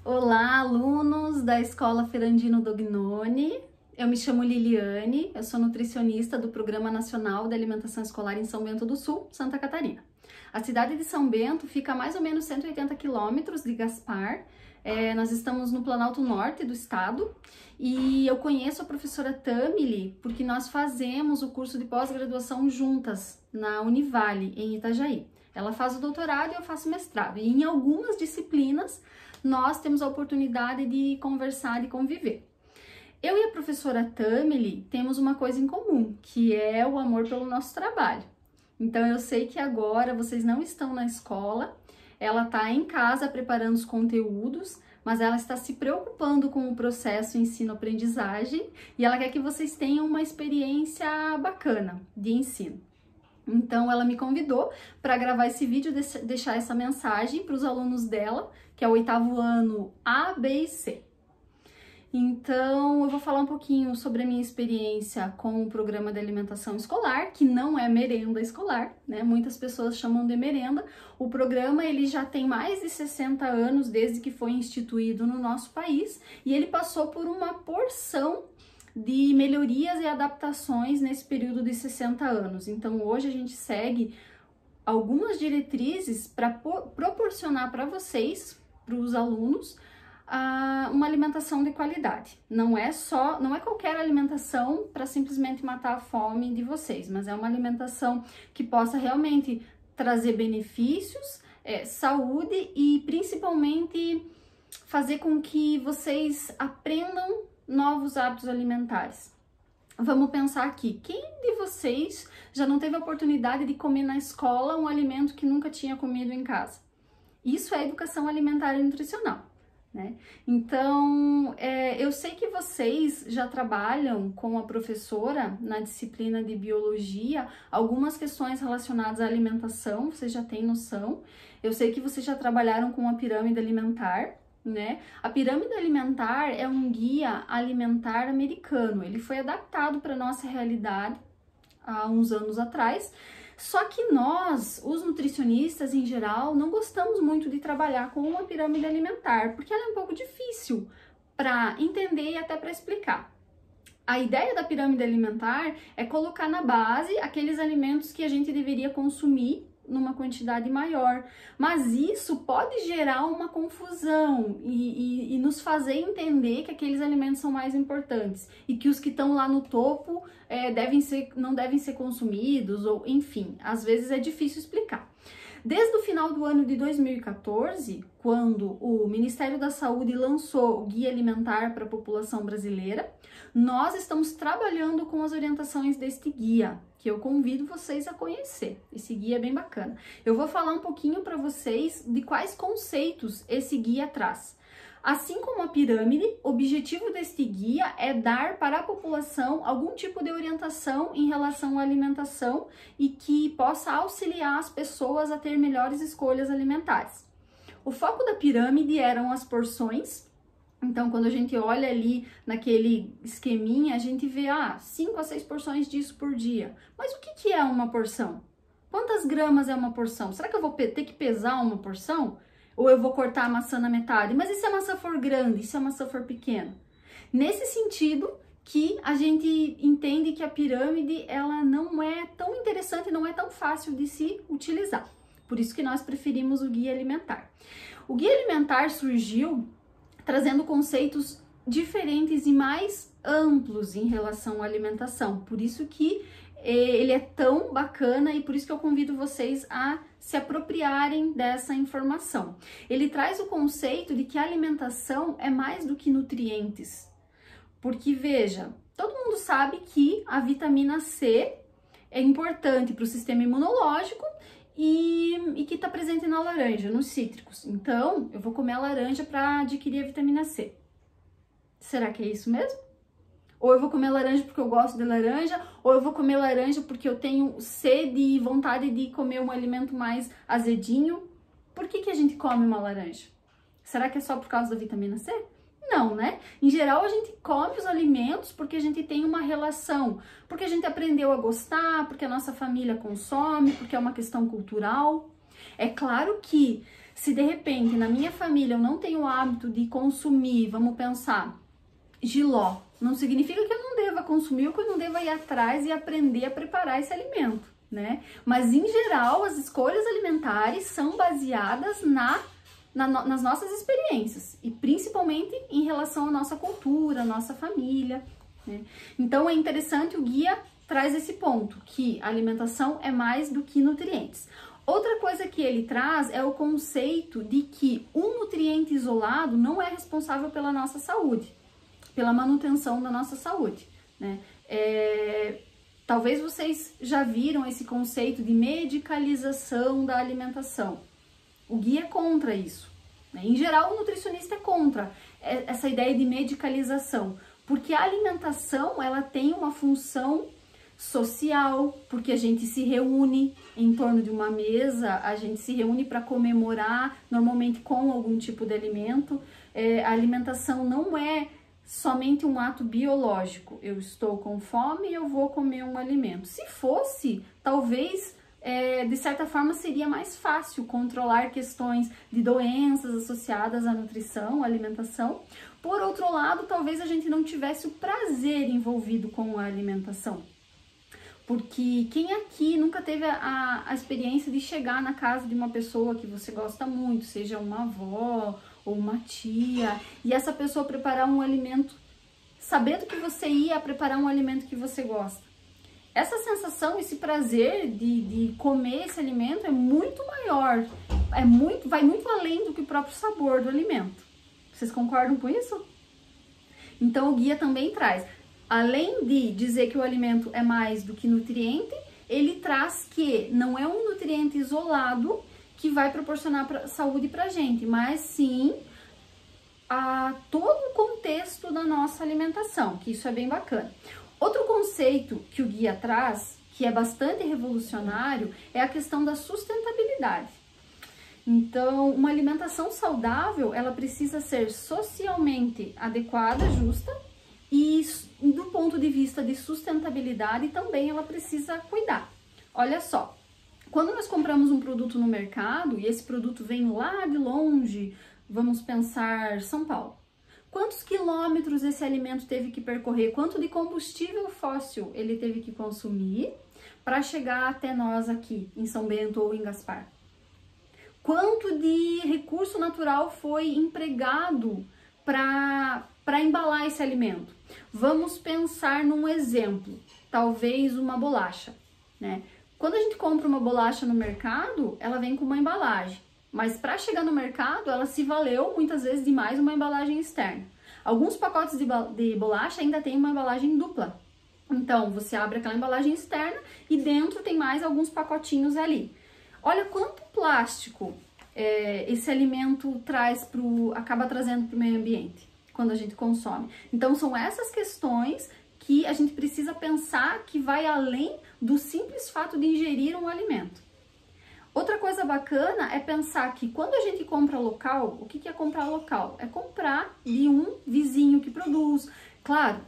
Olá, alunos da Escola Ferrandino Dognoni. Eu me chamo Liliane, eu sou nutricionista do Programa Nacional de Alimentação Escolar em São Bento do Sul, Santa Catarina. A cidade de São Bento fica a mais ou menos 180 quilômetros de Gaspar. Nós estamos no Planalto Norte do estado e eu conheço a professora Tamily porque nós fazemos o curso de pós-graduação juntas na Univale, em Itajaí. Ela faz o doutorado e eu faço mestrado. E em algumas disciplinas nós temos a oportunidade de conversar e conviver. Eu e a professora Tamily temos uma coisa em comum, que é o amor pelo nosso trabalho. Então eu sei que agora vocês não estão na escola, ela está em casa preparando os conteúdos, mas ela está se preocupando com o processo ensino-aprendizagem e ela quer que vocês tenham uma experiência bacana de ensino. Então ela me convidou para gravar esse vídeo e deixar essa mensagem para os alunos dela, que é o 8º ano A, B e C. Então eu vou falar um pouquinho sobre a minha experiência com o programa de alimentação escolar, que não é merenda escolar, né? Muitas pessoas chamam de merenda. O programa ele já tem mais de 60 anos desde que foi instituído no nosso país e ele passou por uma porção de melhorias e adaptações nesse período de 60 anos. Então hoje a gente segue algumas diretrizes para proporcionar para vocês, para os alunos, uma alimentação de qualidade. Não é qualquer alimentação para simplesmente matar a fome de vocês, mas é uma alimentação que possa realmente trazer benefícios, saúde e principalmente fazer com que vocês aprendam novos hábitos alimentares. Vamos pensar aqui, quem de vocês já não teve a oportunidade de comer na escola um alimento que nunca tinha comido em casa? Isso é educação alimentar e nutricional, né? Então, eu sei que vocês já trabalham com a professora na disciplina de biologia, algumas questões relacionadas à alimentação, vocês já têm noção. Eu sei que vocês já trabalharam com a pirâmide alimentar, né? A pirâmide alimentar é um guia alimentar americano. Ele foi adaptado para nossa realidade há uns anos atrás. Só que nós, os nutricionistas em geral, não gostamos muito de trabalhar com uma pirâmide alimentar, porque ela é um pouco difícil para entender e até para explicar. A ideia da pirâmide alimentar é colocar na base aqueles alimentos que a gente deveria consumir numa quantidade maior, mas isso pode gerar uma confusão e nos fazer entender que aqueles alimentos são mais importantes e que os que estão lá no topo não devem ser consumidos, ou enfim, às vezes é difícil explicar. Desde o final do ano de 2014, quando o Ministério da Saúde lançou o Guia Alimentar para a População Brasileira, nós estamos trabalhando com as orientações deste guia, que eu convido vocês a conhecer. Esse guia é bem bacana. Eu vou falar um pouquinho para vocês de quais conceitos esse guia traz. Assim como a pirâmide, o objetivo deste guia é dar para a população algum tipo de orientação em relação à alimentação e que possa auxiliar as pessoas a ter melhores escolhas alimentares. O foco da pirâmide eram as porções. Então, quando a gente olha ali naquele esqueminha, a gente vê 5 a 6 porções disso por dia. Mas o que é uma porção? Quantas gramas é uma porção? Será que eu vou ter que pesar uma porção? Ou eu vou cortar a maçã na metade? Mas e se a maçã for grande? E se a maçã for pequena? Nesse sentido que a gente entende que a pirâmide ela não é tão interessante, não é tão fácil de se utilizar. Por isso que nós preferimos o guia alimentar. O guia alimentar surgiu trazendo conceitos diferentes e mais amplos em relação à alimentação. Por isso que ele é tão bacana e por isso que eu convido vocês a se apropriarem dessa informação. Ele traz o conceito de que a alimentação é mais do que nutrientes. Porque, veja, todo mundo sabe que a vitamina C é importante para o sistema imunológico e que está presente na laranja, nos cítricos. Então, eu vou comer a laranja para adquirir a vitamina C. Será que é isso mesmo? Ou eu vou comer laranja porque eu gosto de laranja, ou eu vou comer laranja porque eu tenho sede e vontade de comer um alimento mais azedinho. Por que a gente come uma laranja? Será que é só por causa da vitamina C? Não, né? Em geral, a gente come os alimentos porque a gente tem uma relação, porque a gente aprendeu a gostar, porque a nossa família consome, porque é uma questão cultural. É claro que Se de repente na minha família eu não tenho o hábito de consumir, vamos pensar, jiló, não significa que eu não deva consumir ou que eu não deva ir atrás e aprender a preparar esse alimento, né? Mas em geral as escolhas alimentares são baseadas nas nossas experiências e principalmente em relação à nossa cultura, à nossa família, né? Então é interessante, o guia traz esse ponto, que a alimentação é mais do que nutrientes. Outra coisa que ele traz é o conceito de que um nutriente isolado não é responsável pela nossa saúde, pela manutenção da nossa saúde, né? Talvez vocês já viram esse conceito de medicalização da alimentação. O guia é contra isso, né? Em geral, o nutricionista é contra essa ideia de medicalização, porque a alimentação, ela tem uma função social, porque a gente se reúne em torno de uma mesa, a gente se reúne para comemorar, normalmente com algum tipo de alimento. A alimentação não é somente um ato biológico, eu estou com fome e eu vou comer um alimento. Se fosse, talvez, de certa forma, seria mais fácil controlar questões de doenças associadas à nutrição, à alimentação. Por outro lado, talvez a gente não tivesse o prazer envolvido com a alimentação. Porque quem aqui nunca teve a experiência de chegar na casa de uma pessoa que você gosta muito, seja uma avó ou uma tia, e essa pessoa preparar um alimento, sabendo que você ia preparar um alimento que você gosta. Essa sensação, esse prazer de comer esse alimento é muito maior, vai muito além do que o próprio sabor do alimento. Vocês concordam com isso? Então o guia também traz, além de dizer que o alimento é mais do que nutriente, ele traz que não é um nutriente isolado que vai proporcionar saúde pra gente, mas sim a todo o contexto da nossa alimentação, que isso é bem bacana. Outro conceito que o guia traz, que é bastante revolucionário, é a questão da sustentabilidade. Então, uma alimentação saudável, ela precisa ser socialmente adequada, justa, e do ponto de vista de sustentabilidade também ela precisa cuidar. Olha só, quando nós compramos um produto no mercado e esse produto vem lá de longe, vamos pensar São Paulo. Quantos quilômetros esse alimento teve que percorrer? Quanto de combustível fóssil ele teve que consumir para chegar até nós aqui em São Bento ou em Gaspar? Quanto de recurso natural foi empregado para embalar esse alimento? Vamos pensar num exemplo, talvez uma bolacha, né? Quando a gente compra uma bolacha no mercado, ela vem com uma embalagem, mas para chegar no mercado, ela se valeu muitas vezes de mais uma embalagem externa. Alguns pacotes de bolacha ainda tem uma embalagem dupla. Então, você abre aquela embalagem externa e dentro tem mais alguns pacotinhos ali. Olha quanto plástico esse alimento acaba trazendo para o meio ambiente quando a gente consome. Então, são essas questões que a gente precisa pensar que vai além do simples fato de ingerir um alimento. Outra coisa bacana é pensar que quando a gente compra local, o que é comprar local? É comprar de um vizinho que produz. Claro,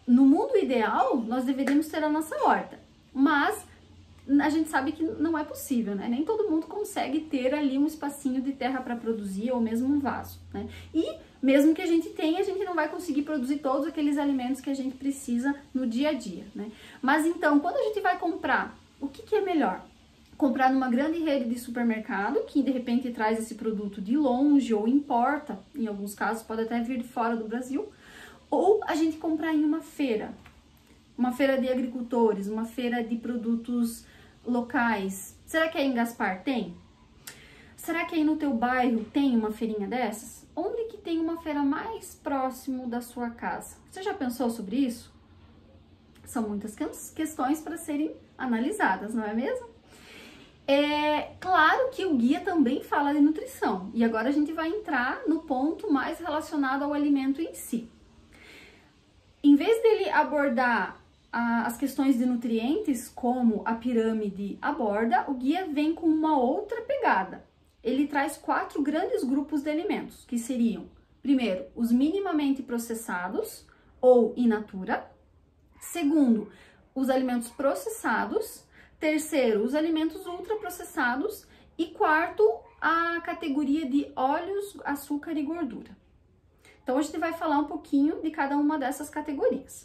no mundo ideal, nós deveríamos ter a nossa horta, mas a gente sabe que não é possível, né? Nem todo mundo consegue ter ali um espacinho de terra para produzir ou mesmo um vaso, né? E mesmo que a gente tenha, a gente não vai conseguir produzir todos aqueles alimentos que a gente precisa no dia a dia, né? Mas então, quando a gente vai comprar, o que é melhor? Comprar numa grande rede de supermercado, que de repente traz esse produto de longe ou importa, em alguns casos pode até vir de fora do Brasil, ou a gente comprar em uma feira de agricultores, uma feira de produtos locais. Será que aí em Gaspar tem? Será que aí no teu bairro tem uma feirinha dessas? Onde que tem uma feira mais próximo da sua casa? Você já pensou sobre isso? São muitas questões para serem analisadas, não é mesmo? É claro que o guia também fala de nutrição, e agora a gente vai entrar no ponto mais relacionado ao alimento em si. Em vez dele abordar as questões de nutrientes, como a pirâmide aborda, o guia vem com uma outra pegada. Ele traz 4 grandes grupos de alimentos, que seriam, primeiro, os minimamente processados ou in natura. Segundo, os alimentos processados. Terceiro, os alimentos ultraprocessados. E quarto, a categoria de óleos, açúcar e gordura. Então, a gente vai falar um pouquinho de cada uma dessas categorias.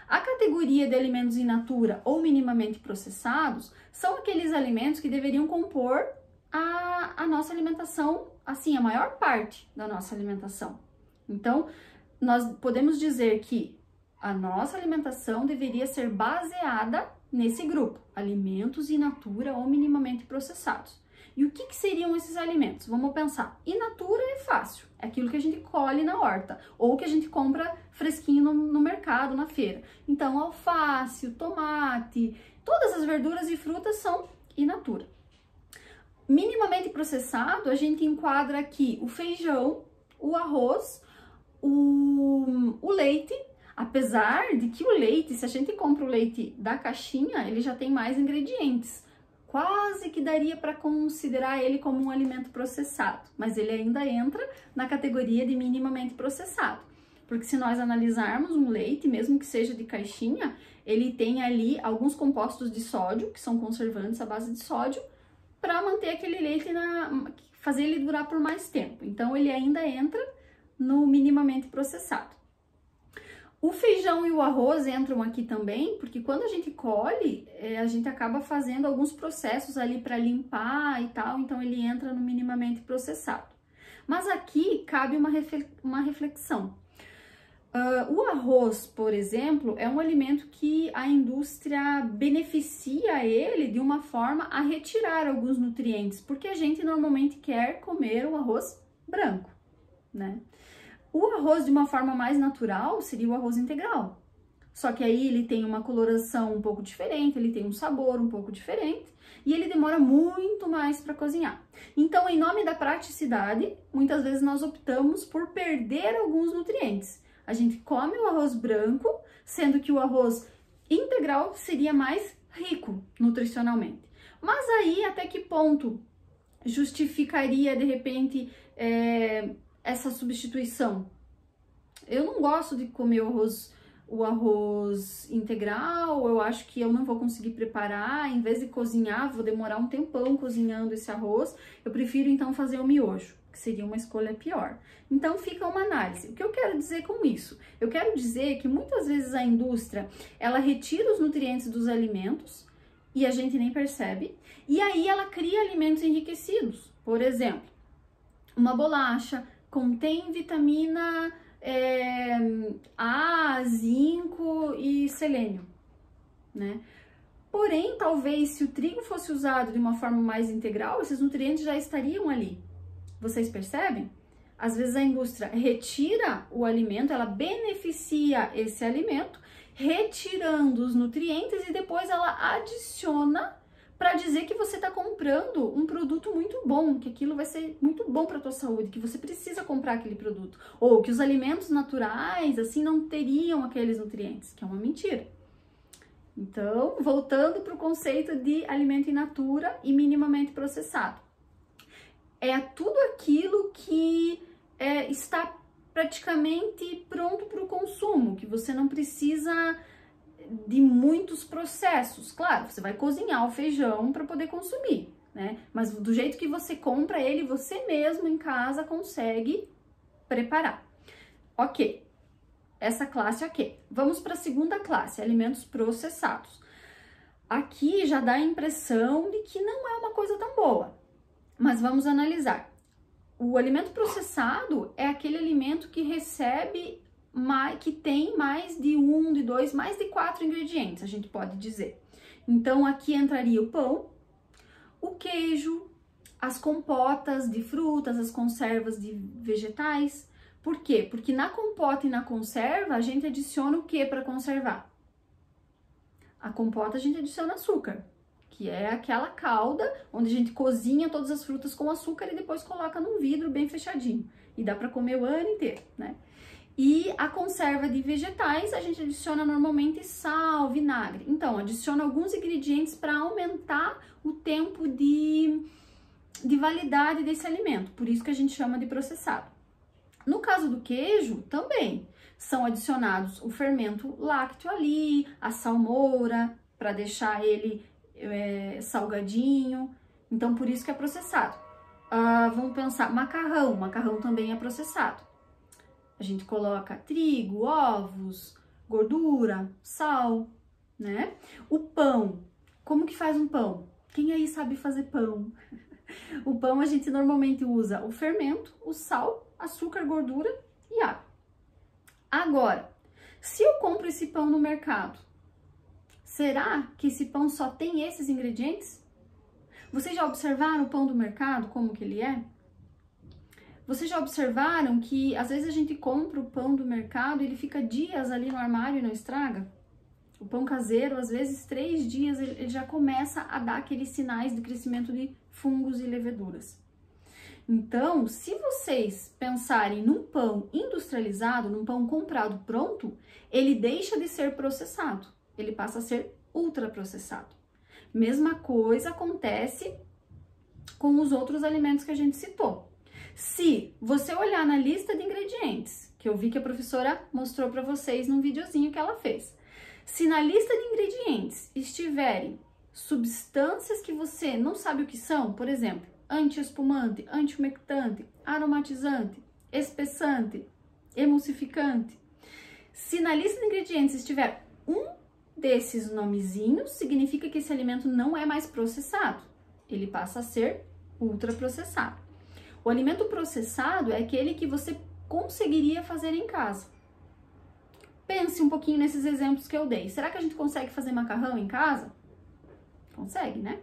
A categoria de alimentos in natura ou minimamente processados são aqueles alimentos que deveriam compor a nossa alimentação, assim, a maior parte da nossa alimentação. Então, nós podemos dizer que a nossa alimentação deveria ser baseada nesse grupo, alimentos in natura ou minimamente processados. E o que seriam esses alimentos? Vamos pensar. In natura é fácil, é aquilo que a gente colhe na horta ou que a gente compra fresquinho no mercado, na feira. Então, alface, o tomate, todas as verduras e frutas são in natura. Minimamente processado, a gente enquadra aqui o feijão, o arroz, o leite, apesar de que o leite, se a gente compra o leite da caixinha, ele já tem mais ingredientes. Quase que daria para considerar ele como um alimento processado, mas ele ainda entra na categoria de minimamente processado. Porque se nós analisarmos um leite, mesmo que seja de caixinha, ele tem ali alguns compostos de sódio, que são conservantes à base de sódio, para manter aquele leite, fazer ele durar por mais tempo. Então, ele ainda entra no minimamente processado. O feijão e o arroz entram aqui também, porque quando a gente colhe, a gente acaba fazendo alguns processos ali para limpar e tal, então ele entra no minimamente processado. Mas aqui cabe uma reflexão. O arroz, por exemplo, é um alimento que a indústria beneficia ele de uma forma a retirar alguns nutrientes, porque a gente normalmente quer comer o arroz branco, né? O arroz de uma forma mais natural seria o arroz integral, só que aí ele tem uma coloração um pouco diferente, ele tem um sabor um pouco diferente e ele demora muito mais para cozinhar. Então, em nome da praticidade, muitas vezes nós optamos por perder alguns nutrientes. A gente come o arroz branco, sendo que o arroz integral seria mais rico nutricionalmente. Mas aí, até que ponto justificaria, de repente, essa substituição? Eu não gosto de comer o arroz integral, eu acho que eu não vou conseguir preparar, em vez de cozinhar, vou demorar um tempão cozinhando esse arroz, eu prefiro então fazer o miojo, que seria uma escolha pior. Então fica uma análise. O que eu quero dizer com isso? Eu quero dizer que muitas vezes a indústria, ela retira os nutrientes dos alimentos e a gente nem percebe, e aí ela cria alimentos enriquecidos. Por exemplo, uma bolacha contém vitamina A, zinco e selênio, né? Porém, talvez se o trigo fosse usado de uma forma mais integral, esses nutrientes já estariam ali. Vocês percebem? Às vezes a indústria retira o alimento, ela beneficia esse alimento, retirando os nutrientes e depois ela adiciona para dizer que você está comprando um produto muito bom, que aquilo vai ser muito bom para a tua saúde, que você precisa comprar aquele produto. Ou que os alimentos naturais, assim, não teriam aqueles nutrientes, que é uma mentira. Então, voltando para o conceito de alimento in natura e minimamente processado. É tudo aquilo que está praticamente pronto para o consumo, que você não precisa de muitos processos. Claro, você vai cozinhar o feijão para poder consumir, né? Mas do jeito que você compra ele, você mesmo em casa consegue preparar. Ok, essa classe ok. Vamos para a segunda classe, alimentos processados. Aqui já dá a impressão de que não é uma coisa tão boa, mas vamos analisar. O alimento processado é aquele alimento que que tem mais de 1, de 2, mais de 4 ingredientes, a gente pode dizer. Então, aqui entraria o pão, o queijo, as compotas de frutas, as conservas de vegetais. Por quê? Porque na compota e na conserva, a gente adiciona o que para conservar? A compota a gente adiciona açúcar, que é aquela calda onde a gente cozinha todas as frutas com açúcar e depois coloca num vidro bem fechadinho. E dá para comer o ano inteiro, né? E a conserva de vegetais, a gente adiciona normalmente sal, vinagre. Então, adiciona alguns ingredientes para aumentar o tempo de validade desse alimento. Por isso que a gente chama de processado. No caso do queijo, também são adicionados o fermento lácteo ali, a salmoura, para deixar ele salgadinho. Então, por isso que é processado. Vamos pensar, macarrão. Macarrão também é processado. A gente coloca trigo, ovos, gordura, sal, né? O pão. Como que faz um pão? Quem aí sabe fazer pão? O pão a gente normalmente usa o fermento, o sal, açúcar, gordura e água. Agora, se eu compro esse pão no mercado, será que esse pão só tem esses ingredientes? Vocês já observaram o pão do mercado, como que ele é? Vocês já observaram que às vezes a gente compra o pão do mercado e ele fica dias ali no armário e não estraga? O pão caseiro, às vezes 3 dias, ele já começa a dar aqueles sinais de crescimento de fungos e leveduras. Então, se vocês pensarem num pão industrializado, num pão comprado pronto, ele deixa de ser processado, ele passa a ser ultraprocessado. Mesma coisa acontece com os outros alimentos que a gente citou. Se você olhar na lista de ingredientes, que eu vi que a professora mostrou para vocês num videozinho que ela fez, se na lista de ingredientes estiverem substâncias que você não sabe o que são, por exemplo, anti-espumante, anti-umectante, aromatizante, espessante, emulsificante, se na lista de ingredientes estiver um desses nomezinhos, significa que esse alimento não é mais processado, ele passa a ser ultraprocessado. O alimento processado é aquele que você conseguiria fazer em casa. Pense um pouquinho nesses exemplos que eu dei. Será que a gente consegue fazer macarrão em casa? Consegue, né?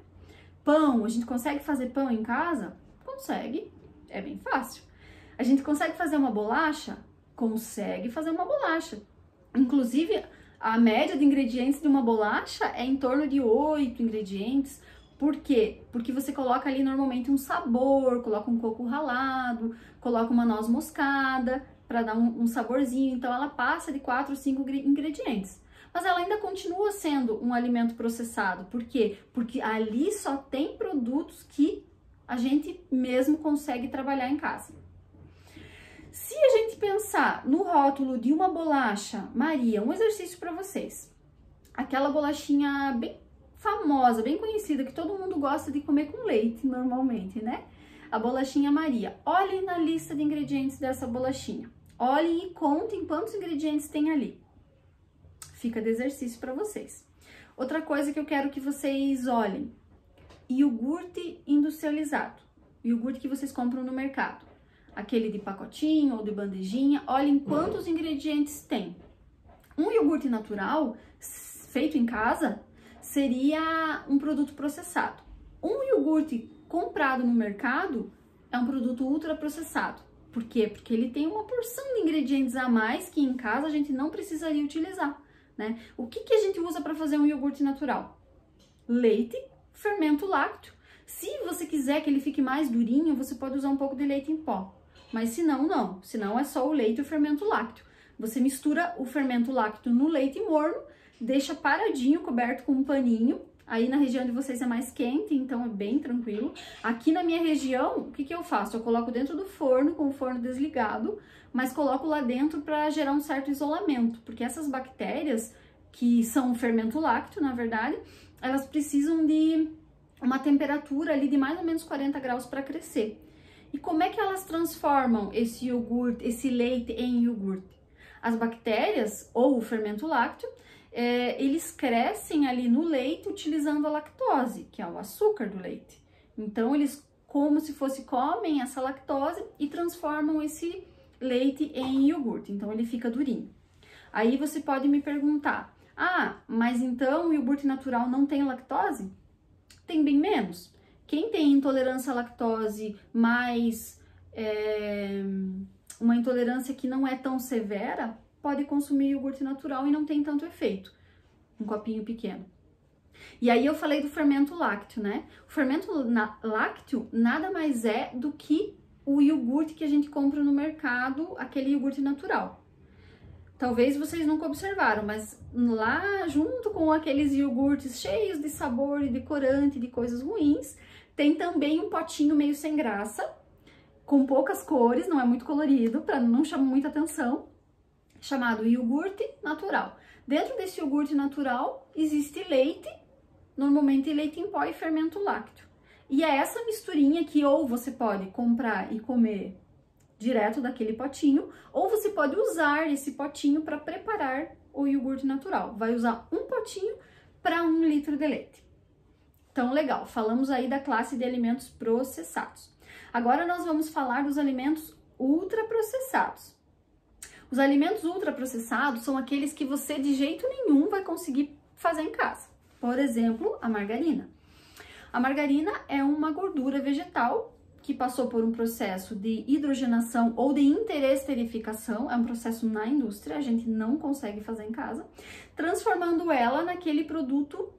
Pão, a gente consegue fazer pão em casa? Consegue, é bem fácil. A gente consegue fazer uma bolacha? Consegue fazer uma bolacha. Inclusive, a média de ingredientes de uma bolacha é em torno de 8 ingredientes. Por quê? Porque você coloca ali normalmente um sabor, coloca um coco ralado, coloca uma noz moscada para dar um saborzinho. Então, ela passa de 4 ou 5 ingredientes. Mas ela ainda continua sendo um alimento processado. Por quê? Porque ali só tem produtos que a gente mesmo consegue trabalhar em casa. Se a gente pensar no rótulo de uma bolacha Maria, um exercício para vocês. Aquela bolachinha bem famosa, bem conhecida, que todo mundo gosta de comer com leite normalmente, né? A bolachinha Maria. Olhem na lista de ingredientes dessa bolachinha. Olhem e contem quantos ingredientes tem ali. Fica de exercício para vocês. Outra coisa que eu quero que vocês olhem. Iogurte industrializado. Iogurte que vocês compram no mercado. Aquele de pacotinho ou de bandejinha. Olhem quantos ingredientes tem. Um iogurte natural, feito em casa, seria um produto processado. Um iogurte comprado no mercado é um produto ultraprocessado. Por quê? Porque ele tem uma porção de ingredientes a mais que em casa a gente não precisaria utilizar, né? O que a gente usa para fazer um iogurte natural? Leite, fermento lácteo. Se você quiser que ele fique mais durinho, você pode usar um pouco de leite em pó. Mas se não, não. Se não, é só o leite e o fermento lácteo. Você mistura o fermento lácteo no leite morno, deixa paradinho, coberto com um paninho. Aí na região de vocês é mais quente, então é bem tranquilo. Aqui na minha região, o que eu faço? Eu coloco dentro do forno, com o forno desligado, mas coloco lá dentro para gerar um certo isolamento, porque essas bactérias, que são o fermento lácteo, na verdade, elas precisam de uma temperatura ali de mais ou menos 40 graus para crescer. E como é que elas transformam esse iogurte, esse leite em iogurte? As bactérias, ou o fermento lácteo, eles crescem ali no leite utilizando a lactose, que é o açúcar do leite. Então, eles como se fosse comem essa lactose e transformam esse leite em iogurte. Então, ele fica durinho. Aí você pode me perguntar, mas então o iogurte natural não tem lactose? Tem bem menos. Quem tem intolerância à lactose, mais uma intolerância que não é tão severa, pode consumir iogurte natural e não tem tanto efeito. Um copinho pequeno. E aí eu falei do fermento lácteo, né? O fermento lácteo nada mais é do que o iogurte que a gente compra no mercado, aquele iogurte natural. Talvez vocês nunca observaram, mas lá junto com aqueles iogurtes cheios de sabor e de corante, de coisas ruins, tem também um potinho meio sem graça, com poucas cores, não é muito colorido, para não chamar muita atenção, chamado iogurte natural. Dentro desse iogurte natural existe leite, normalmente leite em pó e fermento lácteo. E é essa misturinha que ou você pode comprar e comer direto daquele potinho, ou você pode usar esse potinho para preparar o iogurte natural. Vai usar um potinho para 1 litro de leite. Então, legal, falamos aí da classe de alimentos processados. Agora nós vamos falar dos alimentos ultraprocessados. Os alimentos ultraprocessados são aqueles que você de jeito nenhum vai conseguir fazer em casa. Por exemplo, a margarina. A margarina é uma gordura vegetal que passou por um processo de hidrogenação ou de interesterificação, é um processo na indústria, a gente não consegue fazer em casa, transformando ela naquele produto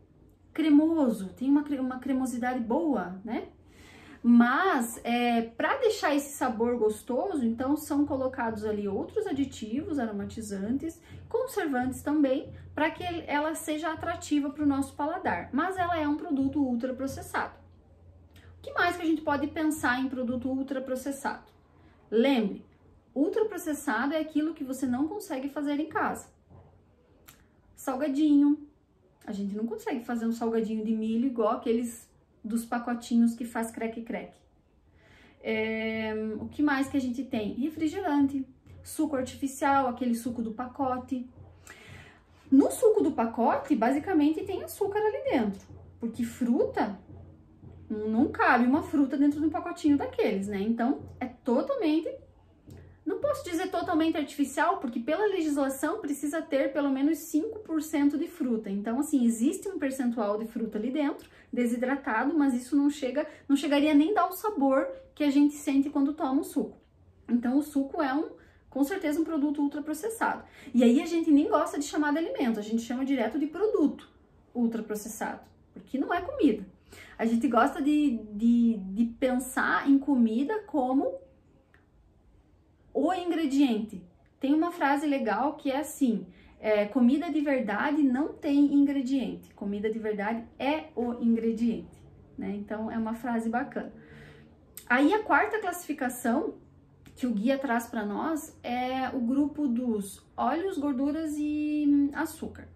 cremoso, tem uma cremosidade boa, né? Mas, para deixar esse sabor gostoso, então são colocados ali outros aditivos, aromatizantes, conservantes também, para que ela seja atrativa para o nosso paladar. Mas ela é um produto ultraprocessado. O que mais que a gente pode pensar em produto ultraprocessado? Lembre, ultraprocessado é aquilo que você não consegue fazer em casa. Salgadinho. A gente não consegue fazer um salgadinho de milho igual aqueles dos pacotinhos que faz creque-creque. O que mais que a gente tem? Refrigerante, suco artificial, aquele suco do pacote. No suco do pacote, basicamente tem açúcar ali dentro, porque fruta, não cabe uma fruta dentro de um pacotinho daqueles, né? Então, é totalmente, não posso dizer totalmente artificial, porque pela legislação precisa ter pelo menos 5% de fruta. Então, assim, existe um percentual de fruta ali dentro, desidratado, mas isso não chegaria nem a dar o sabor que a gente sente quando toma um suco. Então, o suco é com certeza um produto ultraprocessado. E aí a gente nem gosta de chamar de alimento, a gente chama direto de produto ultraprocessado, porque não é comida. A gente gosta de pensar em comida como o ingrediente. Tem uma frase legal que é assim: comida de verdade não tem ingrediente, comida de verdade é o ingrediente, né? Então é uma frase bacana. Aí a quarta classificação que o guia traz para nós é o grupo dos óleos, gorduras e açúcar.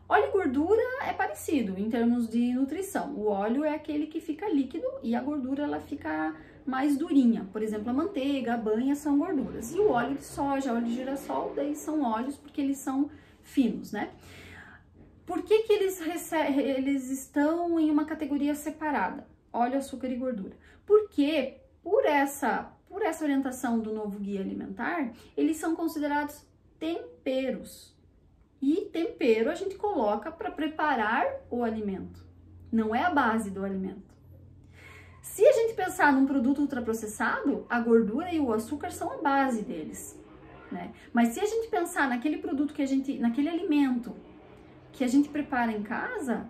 Óleo e gordura é parecido em termos de nutrição. O óleo é aquele que fica líquido e a gordura ela fica mais durinha. Por exemplo, a manteiga, a banha são gorduras. E o óleo de soja, óleo de girassol, daí são óleos porque eles são finos, né? Por que que eles estão em uma categoria separada? Óleo, açúcar e gordura. Porque por essa orientação do novo guia alimentar, eles são considerados temperos. E tempero a gente coloca para preparar o alimento, não é a base do alimento. Se a gente pensar num produto ultraprocessado, a gordura e o açúcar são a base deles, né? Mas se a gente pensar naquele produto naquele alimento que a gente prepara em casa,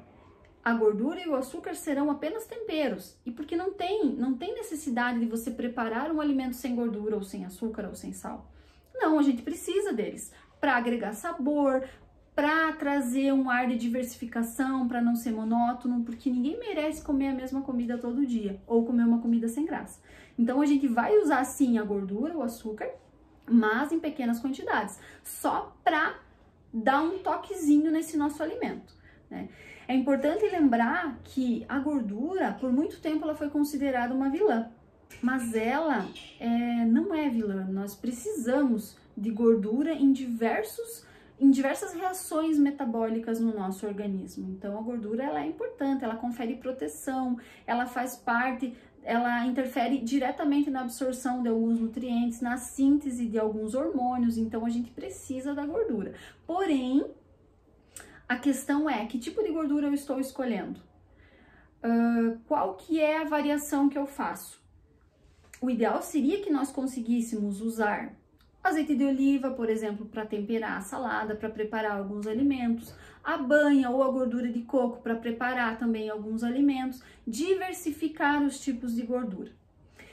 a gordura e o açúcar serão apenas temperos. E porque não tem necessidade de você preparar um alimento sem gordura ou sem açúcar ou sem sal. Não, a gente precisa deles para agregar sabor, para trazer um ar de diversificação, para não ser monótono, porque ninguém merece comer a mesma comida todo dia ou comer uma comida sem graça. Então a gente vai usar sim a gordura, o açúcar, mas em pequenas quantidades, só para dar um toquezinho nesse nosso alimento, né? É importante lembrar que a gordura, por muito tempo, ela foi considerada uma vilã, mas ela não é vilã. Nós precisamos de gordura em diversas reações metabólicas no nosso organismo. Então a gordura ela é importante, ela confere proteção, ela faz parte, ela interfere diretamente na absorção de alguns nutrientes, na síntese de alguns hormônios, então a gente precisa da gordura. Porém, a questão é, que tipo de gordura eu estou escolhendo? Qual que é a variação que eu faço? O ideal seria que nós conseguíssemos usar azeite de oliva, por exemplo, para temperar a salada, para preparar alguns alimentos, a banha ou a gordura de coco para preparar também alguns alimentos, diversificar os tipos de gordura.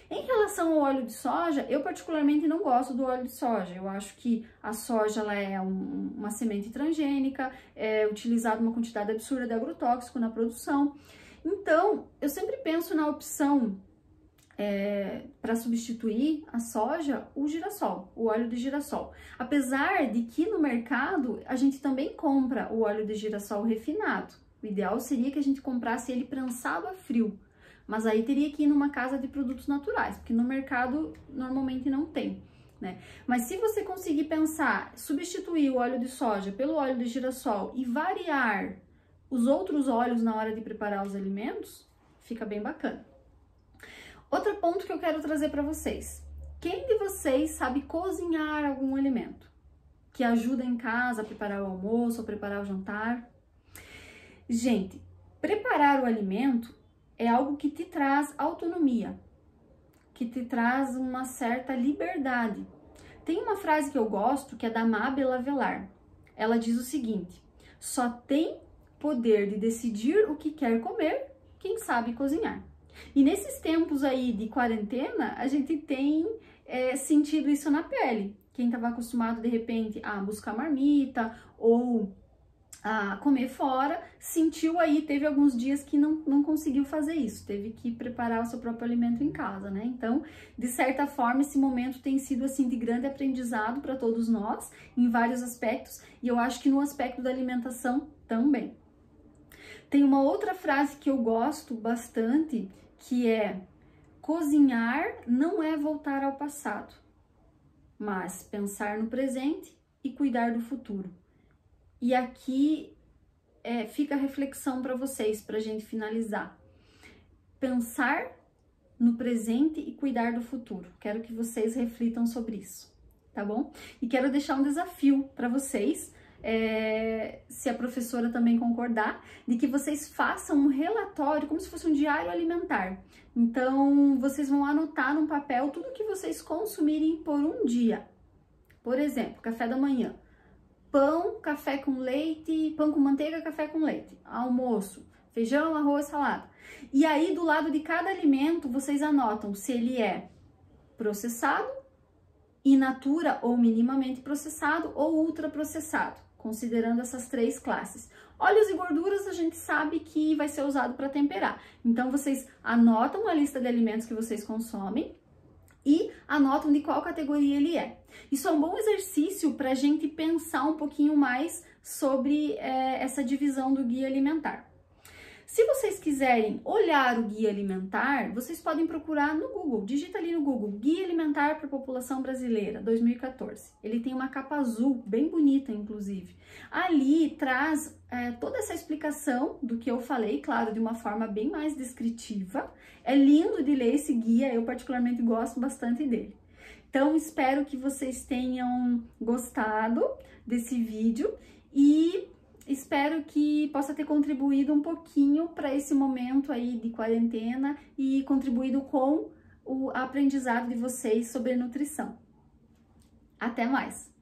Em relação ao óleo de soja, eu particularmente não gosto do óleo de soja. Eu acho que a soja ela é uma semente transgênica, é utilizada uma quantidade absurda de agrotóxico na produção. Então, eu sempre penso na opção para substituir a soja, o girassol, o óleo de girassol. Apesar de que no mercado a gente também compra o óleo de girassol refinado. O ideal seria que a gente comprasse ele prensado a frio, mas aí teria que ir numa casa de produtos naturais, porque no mercado normalmente não tem, né? Mas se você conseguir pensar, substituir o óleo de soja pelo óleo de girassol e variar os outros óleos na hora de preparar os alimentos, fica bem bacana. Outro ponto que eu quero trazer para vocês. Quem de vocês sabe cozinhar algum alimento? Que ajuda em casa a preparar o almoço ou preparar o jantar? Gente, preparar o alimento é algo que te traz autonomia, que te traz uma certa liberdade. Tem uma frase que eu gosto, que é da Mabel Avelar. Ela diz o seguinte: só tem poder de decidir o que quer comer quem sabe cozinhar. E nesses tempos aí de quarentena, a gente tem sentido isso na pele. Quem estava acostumado, de repente, a buscar marmita ou a comer fora, sentiu aí, teve alguns dias que não conseguiu fazer isso, teve que preparar o seu próprio alimento em casa, né? Então, de certa forma, esse momento tem sido, assim, de grande aprendizado para todos nós, em vários aspectos, e eu acho que no aspecto da alimentação também. Tem uma outra frase que eu gosto bastante, que é: cozinhar não é voltar ao passado, mas pensar no presente e cuidar do futuro. E aqui fica a reflexão para vocês, para a gente finalizar. Pensar no presente e cuidar do futuro. Quero que vocês reflitam sobre isso, tá bom? E quero deixar um desafio para vocês, se a professora também concordar, de que vocês façam um relatório, como se fosse um diário alimentar. Então, vocês vão anotar num papel tudo que vocês consumirem por um dia. Por exemplo, café da manhã: pão, café com leite, pão com manteiga, café com leite. Almoço: feijão, arroz, salada. E aí, do lado de cada alimento, vocês anotam se ele é processado, in natura ou minimamente processado, ou ultraprocessado, considerando essas três classes. Óleos e gorduras a gente sabe que vai ser usado para temperar. Então, vocês anotam a lista de alimentos que vocês consomem e anotam de qual categoria ele é. Isso é um bom exercício para a gente pensar um pouquinho mais sobre essa divisão do guia alimentar. Se vocês quiserem olhar o guia alimentar, vocês podem procurar no Google, digita ali no Google, Guia Alimentar para a População Brasileira, 2014. Ele tem uma capa azul, bem bonita inclusive. Ali traz toda essa explicação do que eu falei, claro, de uma forma bem mais descritiva. É lindo de ler esse guia, eu particularmente gosto bastante dele. Então, espero que vocês tenham gostado desse vídeo e espero que possa ter contribuído um pouquinho para esse momento aí de quarentena e contribuído com o aprendizado de vocês sobre nutrição. Até mais!